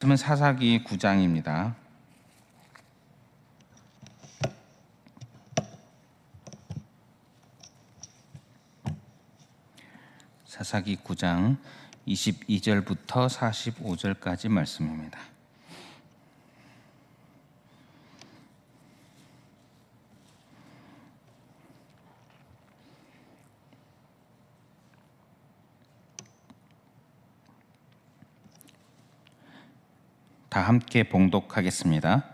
말씀은 사사기 9장입니다. 사사기 9장 22절부터 45절까지 말씀입니다. 다 함께 봉독하겠습니다.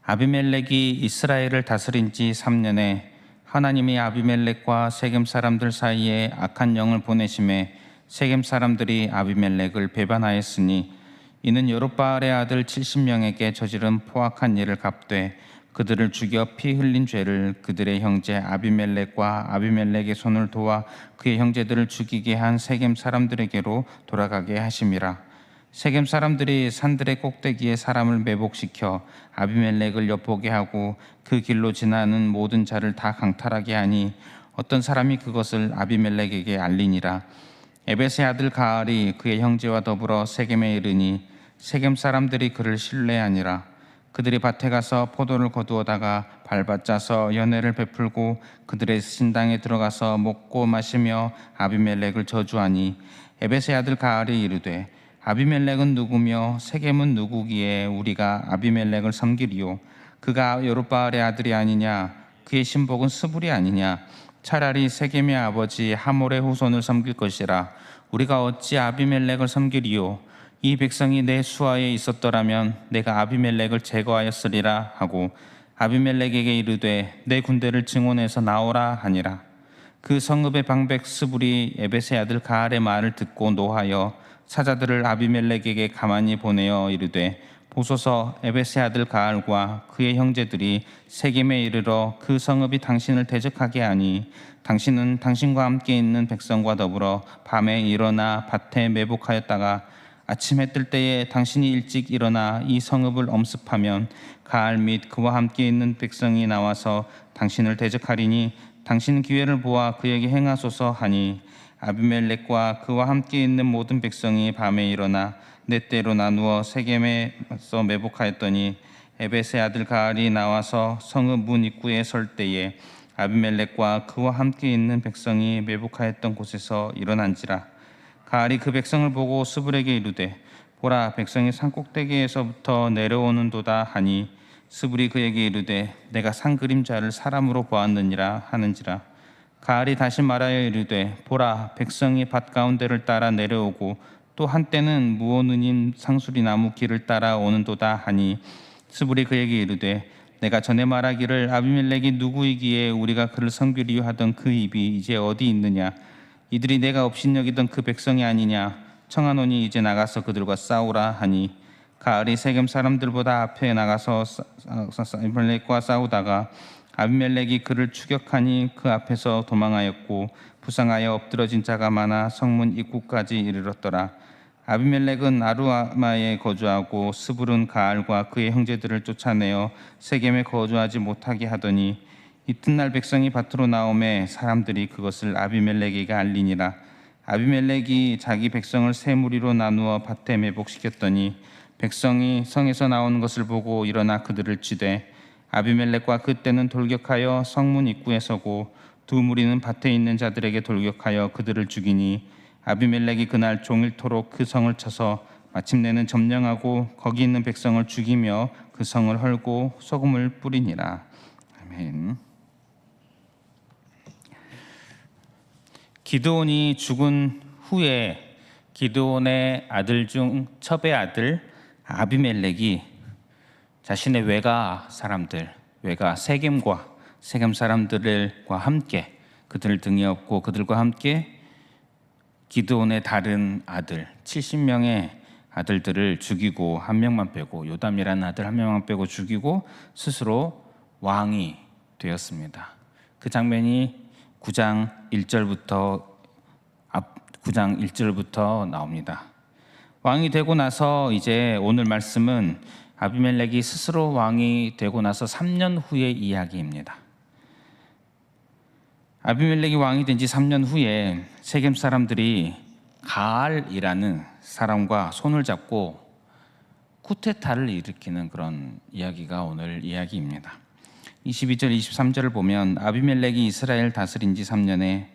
아비멜렉이 이스라엘을 다스린 지 3년에 하나님이 아비멜렉과 세겜 사람들 사이에 악한 영을 보내심에 세겜 사람들이 아비멜렉을 배반하였으니 이는 여룹바알의 아들 70명에게 저지른 포악한 일을 갚되 그들을 죽여 피 흘린 죄를 그들의 형제 아비멜렉과 아비멜렉의 손을 도와 그의 형제들을 죽이게 한 세겜 사람들에게로 돌아가게 하심이라. 세겜 사람들이 산들의 꼭대기에 사람을 매복시켜 아비멜렉을 엿보게 하고 그 길로 지나는 모든 자를 다 강탈하게 하니 어떤 사람이 그것을 아비멜렉에게 알리니라. 에벳의 아들 가알이 그의 형제와 더불어 세겜에 이르니 세겜 사람들이 그를 신뢰하니라. 그들이 밭에 가서 포도를 거두어다가 밟아짜서 연회를 베풀고 그들의 신당에 들어가서 먹고 마시며 아비멜렉을 저주하니 에벳의 아들 가알이 이르되 아비멜렉은 누구며 세겜은 누구기에 우리가 아비멜렉을 섬기리요? 그가 여룹바알의 아들이 아니냐? 그의 신복은 스불이 아니냐? 차라리 세겜의 아버지 하몰의 후손을 섬길 것이라. 우리가 어찌 아비멜렉을 섬기리요? 이 백성이 내 수하에 있었더라면 내가 아비멜렉을 제거하였으리라 하고 아비멜렉에게 이르되 내 군대를 증원해서 나오라 하니라. 그 성읍의 방백 스불이 에벳의 아들 가알의 말을 듣고 노하여 사자들을 아비멜렉에게 가만히 보내어 이르되 보소서, 에벳의 아들 가알과 그의 형제들이 세겜에 이르러 그 성읍이 당신을 대적하게 하니 당신은 당신과 함께 있는 백성과 더불어 밤에 일어나 밭에 매복하였다가 아침에 뜰 때에 당신이 일찍 일어나 이 성읍을 엄습하면 가알 및 그와 함께 있는 백성이 나와서 당신을 대적하리니 당신 기회를 보아 그에게 행하소서 하니 아비멜렉과 그와 함께 있는 모든 백성이 밤에 일어나 네 때로 나누어 세겜에서 매복하였더니 에벳의 아들 가알이 나와서 성읍 문 입구에 설 때에 아비멜렉과 그와 함께 있는 백성이 매복하였던 곳에서 일어난지라. 가알이 그 백성을 보고 스불에게 이르되 보라, 백성이 산 꼭대기에서부터 내려오는도다 하니 스불이 그에게 이르되 내가 산 그림자를 사람으로 보았느니라 하는지라. 가알이 다시 말하여 이르되 보라, 백성이 밭 가운데를 따라 내려오고 또 한때는 무오느님 상수리 나무 길을 따라 오는도다 하니 스불이 그에게 이르되 내가 전에 말하기를 아비멜렉이 누구이기에 우리가 그를 섬기리요 하던 그 입이 이제 어디 있느냐? 이들이 내가 업신여기던 그 백성이 아니냐? 청하노니 이제 나가서 그들과 싸우라 하니 가알이 세겜 사람들보다 앞에 나가서 아비멜렉과 싸우다가 아비멜렉이 그를 추격하니 그 앞에서 도망하였고 부상하여 엎드러진 자가 많아 성문 입구까지 이르렀더라. 아비멜렉은 아루마에 거주하고 스불은 가알과 그의 형제들을 쫓아내어 세겜에 거주하지 못하게 하더니 이튿날 백성이 밭으로 나오매 사람들이 그것을 아비멜렉에게 알리니라. 아비멜렉이 자기 백성을 세 무리로 나누어 밭에 매복시켰더니 백성이 성에서 나오는 것을 보고 일어나 그들을 치되 아비멜렉과 그때는 돌격하여 성문 입구에 서고 두 무리는 밭에 있는 자들에게 돌격하여 그들을 죽이니 아비멜렉이 그날 종일토록 그 성을 쳐서 마침내는 점령하고 거기 있는 백성을 죽이며 그 성을 헐고 소금을 뿌리니라. 아멘. 기드온이 죽은 후에 기드온의 아들 중 첩의 아들 아비멜렉이 자신의 외가 세겜과 세겜 사람들과 함께 그들 등에 업고 그들과 함께 기드온의 다른 아들 70명의 아들들을 죽이고 한 명만 빼고 요담이라는 아들 한 명만 빼고 죽이고 스스로 왕이 되었습니다. 그 장면이 9장 1절부터 나옵니다. 왕이 되고 나서 이제 오늘 말씀은 아비멜렉이 스스로 왕이 되고 나서 3년 후의 이야기입니다. 아비멜렉이 왕이 된 지 3년 후에 세겜 사람들이 가알이라는 사람과 손을 잡고 쿠데타를 일으키는 그런 이야기가 오늘 이야기입니다. 22절, 23절을 보면 아비멜렉이 이스라엘 다스린 지 3년에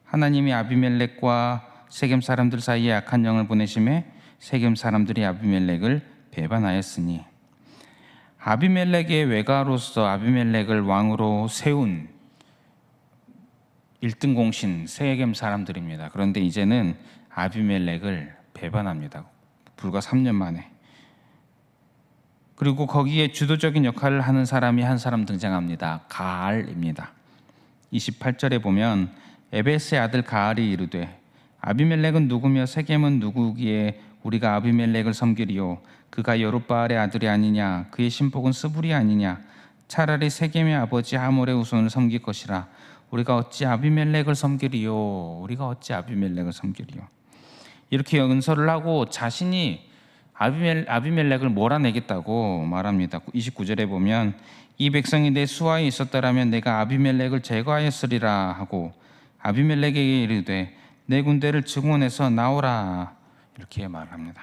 하나님이 아비멜렉과 세겜 사람들 사이에 악한 영을 보내심에 세겜 사람들이 아비멜렉을 배반하였으니 아비멜렉의 외가로서 아비멜렉을 왕으로 세운 1등 공신 세겜 사람들입니다. 그런데 이제는 아비멜렉을 배반합니다. 불과 3년 만에. 그리고 거기에 주도적인 역할을 하는 사람이 한 사람 등장합니다. 가알입니다. 28절에 보면 에베스의 아들 가알이 이르되 아비멜렉은 누구며 세겜은 누구기에 우리가 아비멜렉을 섬기리요 그가 여룻바알의 아들이 아니냐 그의 신복은 스불이 아니냐 차라리 세겜의 아버지 하몰의 후손을 섬길 것이라 우리가 어찌 아비멜렉을 섬기리요 우리가 어찌 아비멜렉을 섬기리요 이렇게 연설을 하고 자신이 아비멜렉을 몰아내겠다고 말합니다. 29절에 보면 이 백성이 내 수하에 있었더라면 내가 아비멜렉을 제거하였으리라 하고 아비멜렉에게 이르되 내 군대를 증원해서 나오라 이렇게 말합니다.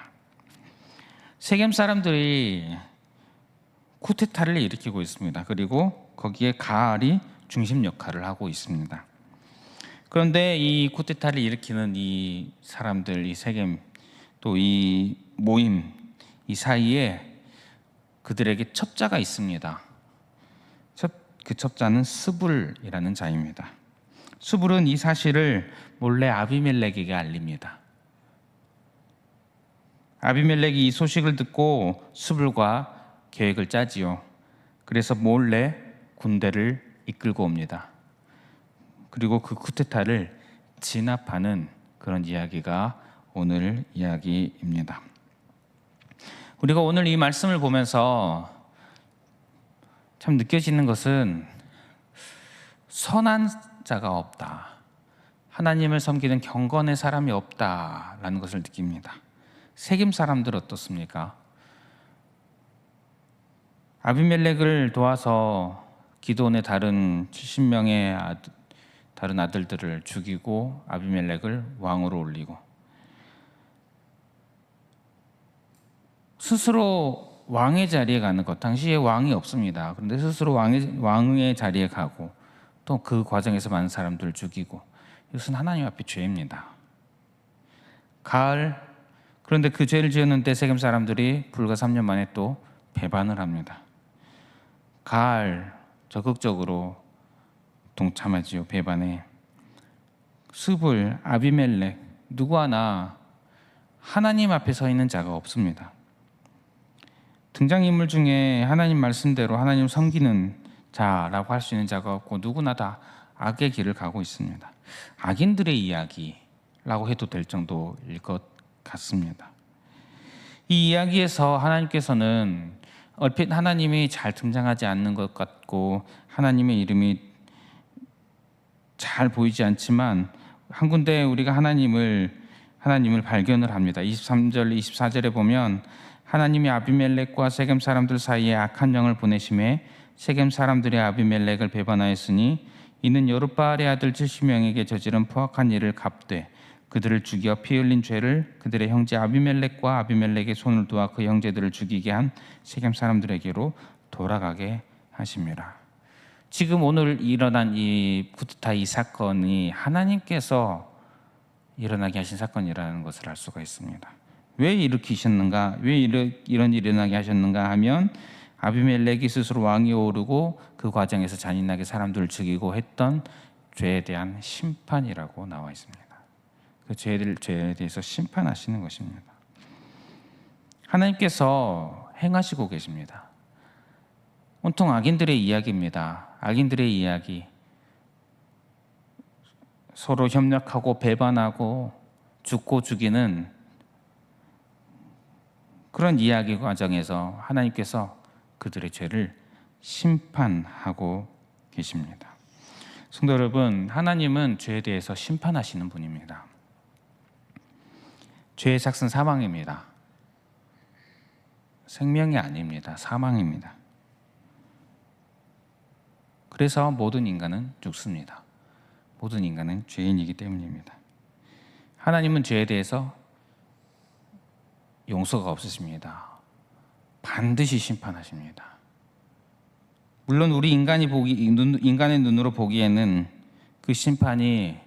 세겜 사람들이 쿠데타를 일으키고 있습니다. 그리고 거기에 가알이 중심 역할을 하고 있습니다. 그런데 이 쿠데타를 일으키는 이 사람들, 이 세겜 또 이 모임 이 사이에 그들에게 첩자가 있습니다. 그 첩자는 스불이라는 자입니다. 스불은 이 사실을 몰래 아비멜렉에게 알립니다. 아비멜렉이 이 소식을 듣고 스불과 계획을 짜지요. 그래서 몰래 군대를 이끌고 옵니다. 그리고 그 쿠데타를 진압하는 그런 이야기가 오늘 이야기입니다. 우리가 오늘 이 말씀을 보면서 참 느껴지는 것은 선한 자가 없다. 하나님을 섬기는 경건의 사람이 없다라는 것을 느낍니다. 세겜 사람들 어떻습니까? 아비멜렉을 도와서 기드온의 다른 70명의 다른 아들들을 죽이고 아비멜렉을 왕으로 올리고 스스로 왕의 자리에 가는 것. 당시에 왕이 없습니다. 그런데 스스로 왕의 자리에 가고 또 그 과정에서 많은 사람들을 죽이고 이것은 하나님 앞에 죄입니다. 가을 그런데 그 죄를 지었는데 세겜 사람들이 불과 3년 만에 또 배반을 합니다. 가을 적극적으로 동참하지요. 배반에. 스불, 아비멜렉 누구 하나 하나님 앞에 서 있는 자가 없습니다. 등장인물 중에 하나님 말씀대로 하나님 섬기는 자라고 할 수 있는 자가 없고 누구나 다 악의 길을 가고 있습니다. 악인들의 이야기라고 해도 될 정도일 것 같습니다. 이 이야기에서 하나님께서는 얼핏 하나님이 잘 등장하지 않는 것 같고 하나님의 이름이 잘 보이지 않지만 한 군데 우리가 하나님을 발견을 합니다. 23절, 24절에 보면 하나님이 아비멜렉과 세겜 사람들 사이에 악한 영을 보내심에 세겜 사람들이 아비멜렉을 배반하였으니 이는 여룻바알의 아들 70명에게 저지른 포악한 일을 갚되 그들을 죽여 피 흘린 죄를 그들의 형제 아비멜렉과 아비멜렉의 손을 도와 그 형제들을 죽이게 한 세겜 사람들에게로 돌아가게 하심이라. 지금 오늘 일어난 이 쿠데타 이 사건이 하나님께서 일어나게 하신 사건이라는 것을 알 수가 있습니다. 왜 일으키셨는가? 왜 이런 일이 일어나게 하셨는가 하면 아비멜렉이 스스로 왕이 오르고 그 과정에서 잔인하게 사람들을 죽이고 했던 죄에 대한 심판이라고 나와 있습니다. 그 죄에 대해서 심판하시는 것입니다. 하나님께서 행하시고 계십니다. 온통 악인들의 이야기입니다. 악인들의 이야기. 서로 협력하고 배반하고 죽고 죽이는 그런 이야기 과정에서 하나님께서 그들의 죄를 심판하고 계십니다. 성도 여러분, 하나님은 죄에 대해서 심판하시는 분입니다. 죄의 삭은 사망입니다. 생명이 아닙니다. 사망입니다. 그래서 모든 인간은 죽습니다. 모든 인간은 죄인이기 때문입니다. 하나님은 죄에 대해서 용서가 없으십니다. 반드시 심판하십니다. 물론 우리 인간의 눈으로 보기에는 그 심판이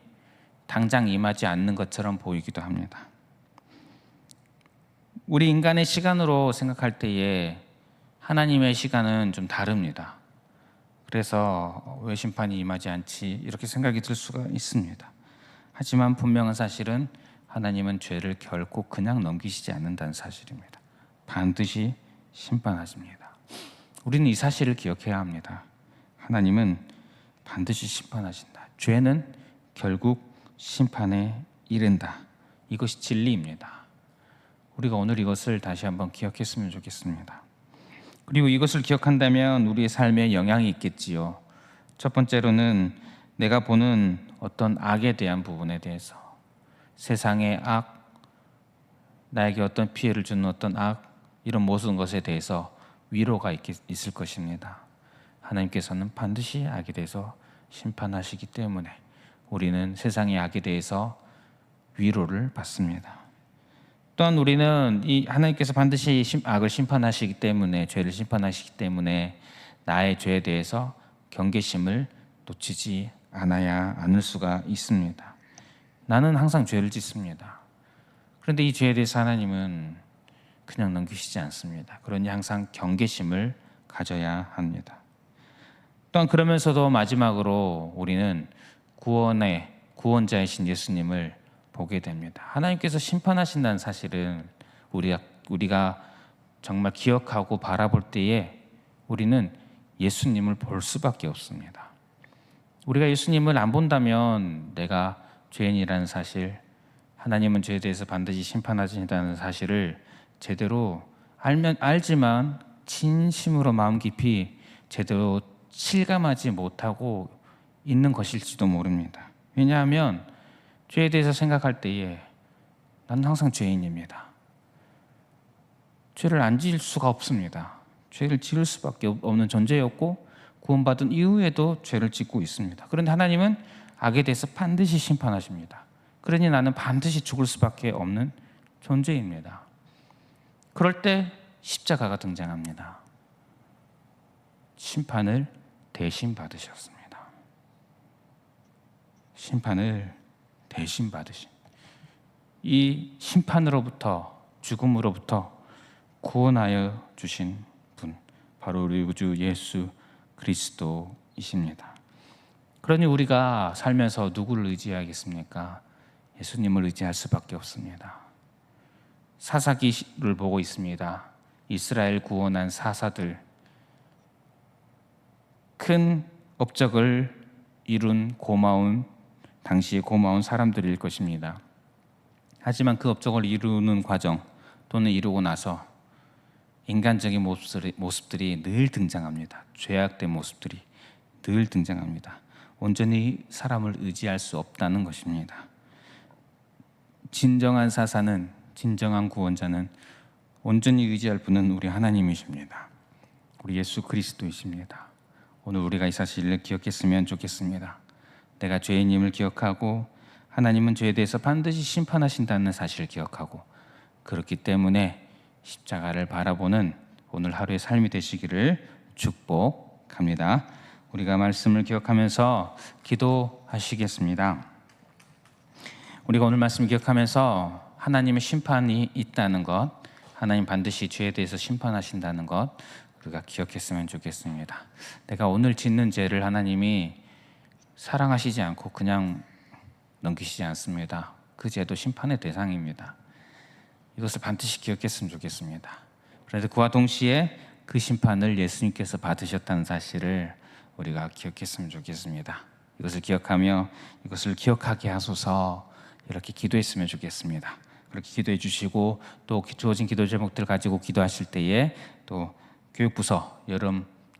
당장 임하지 않는 것처럼 보이기도 합니다. 우리 인간의 시간으로 생각할 때에 하나님의 시간은 좀 다릅니다. 그래서 왜 심판이 임하지 않지? 이렇게 생각이 들 수가 있습니다. 하지만 분명한 사실은 하나님은 죄를 결코 그냥 넘기시지 않는다는 사실입니다. 반드시 심판하십니다. 우리는 이 사실을 기억해야 합니다. 하나님은 반드시 심판하신다. 죄는 결국 심판에 이른다. 이것이 진리입니다. 우리가 오늘 이것을 다시 한번 기억했으면 좋겠습니다. 그리고 이것을 기억한다면 우리의 삶에 영향이 있겠지요. 첫 번째로는 내가 보는 어떤 악에 대한 부분에 대해서, 세상의 악, 나에게 어떤 피해를 주는 어떤 악, 이런 모든 것에 대해서 위로가 있을 것입니다. 하나님께서는 반드시 악에 대해서 심판하시기 때문에 우리는 세상의 악에 대해서 위로를 받습니다. 또한 우리는 이 하나님께서 반드시 악을 심판하시기 때문에, 죄를 심판하시기 때문에 나의 죄에 대해서 경계심을 놓치지 않을 수가 있습니다. 나는 항상 죄를 짓습니다. 그런데 이 죄에 대해서 하나님은 그냥 넘기시지 않습니다. 그러니 항상 경계심을 가져야 합니다. 또한 그러면서도 마지막으로 우리는 구원자이신 예수님을 보게 됩니다. 하나님께서 심판하신다는 사실은 우리가 정말 기억하고 바라볼 때에 우리는 예수님을 볼 수밖에 없습니다. 우리가 예수님을 안 본다면 내가 죄인이라는 사실, 하나님은 죄에 대해서 반드시 심판하신다는 사실을 제대로 알지만 진심으로 마음 깊이 제대로 실감하지 못하고 있는 것일지도 모릅니다. 왜냐하면 죄에 대해서 생각할 때에 나는 항상 죄인입니다. 죄를 안 지을 수가 없습니다. 죄를 지을 수밖에 없는 존재였고 구원받은 이후에도 죄를 짓고 있습니다. 그런데 하나님은 악에 대해서 반드시 심판하십니다. 그러니 나는 반드시 죽을 수밖에 없는 존재입니다. 그럴 때 십자가가 등장합니다. 심판을 대신 받으셨습니다. 심판을 대신 받으신, 이 심판으로부터, 죽음으로부터 구원하여 주신 분, 바로 우리 구주 예수 그리스도이십니다. 그러니 우리가 살면서 누구를 의지하겠습니까? 예수님을 의지할 수밖에 없습니다. 사사기를 보고 있습니다. 이스라엘 구원한 사사들, 큰 업적을 이룬 당시에 고마운 사람들일 것입니다. 하지만 그 업적을 이루는 과정 또는 이루고 나서 인간적인 모습들이 늘 등장합니다. 죄악된 모습들이 늘 등장합니다. 온전히 사람을 의지할 수 없다는 것입니다. 진정한 사사는, 진정한 구원자는 온전히 의지할 분은 우리 하나님이십니다. 우리 예수 그리스도이십니다. 오늘 우리가 이 사실을 기억했으면 좋겠습니다. 내가 죄인임을 기억하고 하나님은 죄에 대해서 반드시 심판하신다는 사실을 기억하고, 그렇기 때문에 십자가를 바라보는 오늘 하루의 삶이 되시기를 축복합니다. 우리가 말씀을 기억하면서 기도하시겠습니다. 우리가 오늘 말씀을 기억하면서 하나님의 심판이 있다는 것, 하나님 반드시 죄에 대해서 심판하신다는 것 우리가 기억했으면 좋겠습니다. 내가 오늘 짓는 죄를 하나님이 사랑하시지 않고 그냥 넘기시지 않습니다. 그 죄도 심판의 대상입니다. 이것을 반드시 기억했으면 좋겠습니다. 그래서 그와 동시에 그 심판을 예수님께서 받으셨다는 사실을 우리가 기억했으면 좋겠습니다. 이것을 기억하며 이것을 기억하게 하소서, 이렇게 기도했으면 좋겠습니다. 그렇게 기도해 주시고, 또 주어진 기도 제목들 가지고 기도하실 때에 또 교육부서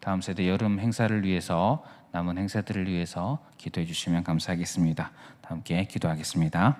다음 세대 여름 행사를 위해서, 남은 행사들을 위해서 기도해 주시면 감사하겠습니다. 다 함께 기도하겠습니다.